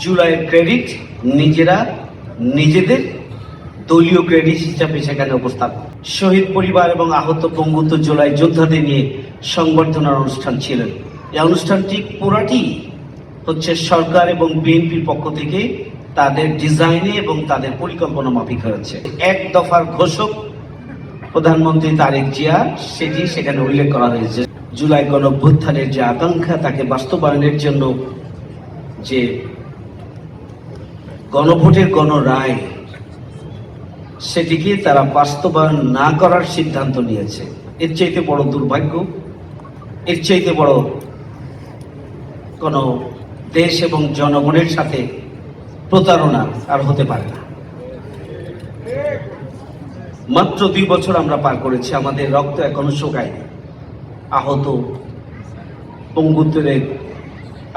জুলাইয়ের ক্রেডিট নিজেরা নিজেদের দলীয় ক্রেডিট হিসাবে সেখানে উপস্থাপন। শহীদ পরিবার এবং আহত পঙ্গুত্ব জুলাই যোদ্ধাদের নিয়ে সংবর্ধনার অনুষ্ঠান ছিলেন। এই অনুষ্ঠানটি পুরাটি হচ্ছে সরকার এবং বিএনপির পক্ষ থেকে তাদের ডিজাইনে এবং তাদের পরিকল্পনা মাফিক হয়েছে। এক দফার ঘোষক প্রধানমন্ত্রী তারেক জিয়া, সেটি সেখানে উল্লেখ করা হয়েছে। জুলাই গণঅভ্যুত্থানের যে আকাঙ্ক্ষা, তাকে বাস্তবায়নের জন্য যে গণভোটের গণরায়, সেটিকে তারা বাস্তবায়ন না করার সিদ্ধান্ত নিয়েছে। এর চাইতে বড় দুর্ভাগ্য, এর চাইতে বড় কোনো দেশ এবং জনগণের সাথে প্রতারণা আর হতে পারে না। মাত্র 2 বছর আমরা পার করেছি, আমাদের রক্ত এখনো শুকায়নি। আহত পঙ্গুত্বের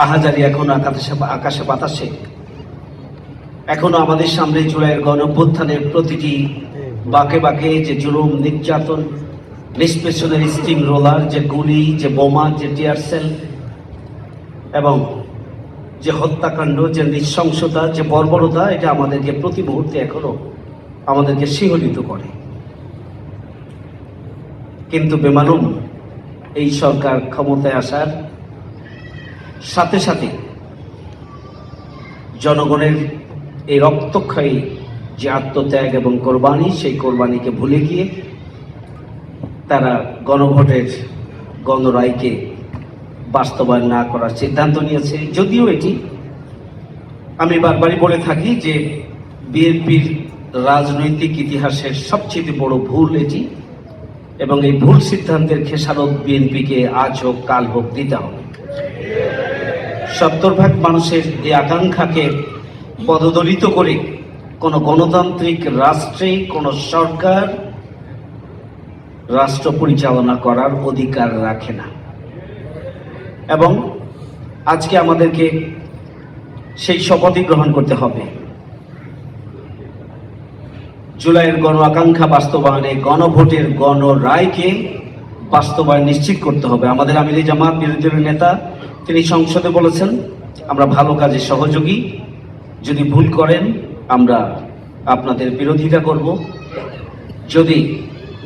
আহাজারি এখনো আকাশে বাতাসে। এখনো আমাদের সামনে জুলাইয়ের গণঅভ্যুত্থানের প্রতিটি বাঁকে বাঁকে যে জুলুম, নির্যাতন, নিষ্পেষণের স্টিম রোলার, যে গুলি, যে বোমা, যে টিয়ার সেল এবং যে হত্যাকাণ্ড, যে নৃশংসতা, যে বর্বরতা, এটা আমাদেরকে প্রতি মুহূর্তে এখনো আমাদেরকে শিহরিত করে। কিন্তু বেমালুম এই সরকার ক্ষমতায় আসার সাথে সাথে জনগণের এই রক্তক্ষয়ী যে আত্মত্যাগ এবং কোরবানি, সেই কোরবানিকে ভুলে গিয়ে তারা গণভোটের গণরায়কে বাস্তবায়ন না করার সিদ্ধান্ত নিয়েছে। যদিও এটি, আমি বারবারই বলে থাকি যে বিএনপির রাজনৈতিক ইতিহাসের সবচেয়ে বড় ভুল এটি, এবং এই ভুল সিদ্ধান্তের খেসারত বিএনপিকে আজ হোক কাল হোক দিতে হবে। 70% মানুষের এই আকাঙ্ক্ষাকে পদদলিত করে কোনো গণতান্ত্রিক রাষ্ট্রে কোনো সরকার রাষ্ট্র পরিচালনা করার অধিকার রাখে না। এবং আজকে আমাদেরকে সেই শপথই গ্রহণ করতে হবে। জুলাইয়ের গণ আকাঙ্ক্ষা বাস্তবায়নে গণভোটের গণরায়কে বাস্তবায়ন নিশ্চিত করতে হবে। আমাদের আমিরে জামাত বিরোধী দলের নেতা, তিনি সংসদে বলেছেন, আমরা ভালো কাজে সহযোগী, যদি ভুল করেন আমরা আপনাদের বিরোধিতা করব, যদি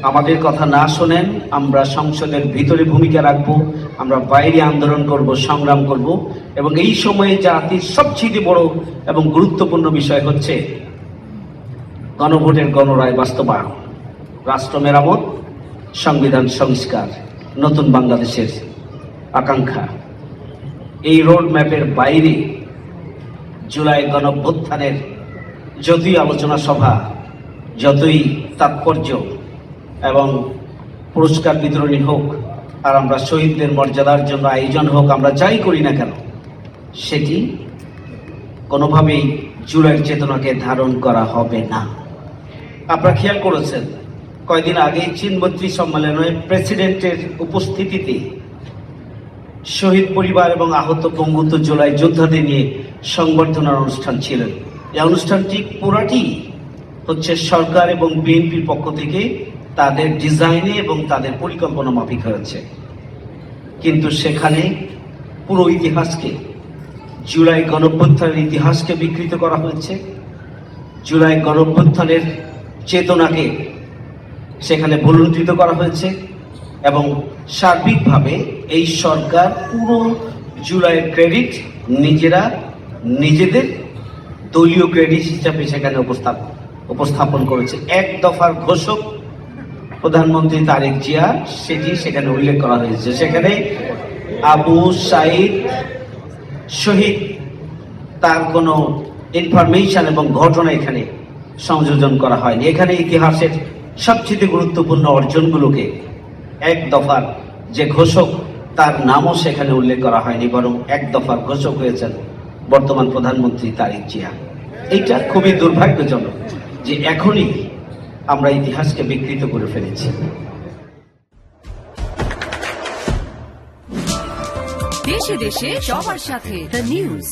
আমাদের কথা না শোনেন আমরা সংসদের ভিতরে ভূমিকা রাখব, আমরা বাইরে আন্দোলন করব, সংগ্রাম করব। এবং এই সময়ে জাতির সবচেয়ে বড় এবং গুরুত্বপূর্ণ বিষয় হচ্ছে গণভোটের গণরায় বাস্তবায়ন, রাষ্ট্র মেরামত, সংবিধান সংস্কার, নতুন বাংলাদেশের আকাঙ্ক্ষা। এই রোড ম্যাপের বাইরে জুলাই গণঅভ্যুত্থানের যতই আলোচনা সভা, যতই তাৎপর্য এবং পুরস্কার বিতরণী হোক, আর আমরা শহীদদের মর্যাদার জন্য আয়োজন হোক, আমরা যাই করি না কেন, সেটি কোনোভাবেই জুলাইয়ের চেতনাকে ধারণ করা হবে না। আপনারা খেয়াল করেছেন, কয়েকদিন আগে চীন মৈত্রী সম্মেলনে প্রেসিডেন্টের উপস্থিতিতে শহীদ পরিবার এবং আহত পঙ্গুত্ব জুলাই যোদ্ধাদের নিয়ে সংবর্ধনার অনুষ্ঠান ছিলেন। এই অনুষ্ঠানটি পুরাটি হচ্ছে সরকার এবং বিএনপির পক্ষ থেকে তাদের ডিজাইনে এবং তাদের পরিকল্পনা মাফিক হয়েছে। কিন্তু সেখানে পুরো ইতিহাসকে, জুলাই গণঅভ্যুত্থানের ইতিহাসকে বিকৃত করা হয়েছে। জুলাই গণঅভ্যুত্থানের চেতনাকে সেখানে ভুলুণ্ঠিত করা হয়েছে এবং সার্বিকভাবে এই সরকার পুরো জুলাইয়ের ক্রেডিট নিজেরা নিজেদের দলীয় ক্রেডিট হিসাবে সেখানে উপস্থাপন করেছে। এক দফার ঘোষক প্রধানমন্ত্রী তারেক জিয়া, সেটি সেখানে উল্লেখ করা হয়েছে। সেখানে আবু সাইদ শহীদ, তার কোনো ইনফরমেশন এবং ঘটনা এখানে সংযোজন করা হয়নি। এখানে ইতিহাসের সবচেয়ে গুরুত্বপূর্ণ অর্জনগুলোকে এক দফার যে ঘোষক, তার নামও সেখানে উল্লেখ করা হয়নি, বরং এক দফার ঘোষক হয়েছেন বর্তমান প্রধানমন্ত্রী তারেক জিয়া। এইটা খুবই দুর্ভাগ্যজনক যে এখনই আমরা ইতিহাসকে বিকৃত করে ফেলেছি। দেশে দেশে সবার সাথে দ্য নিউজ।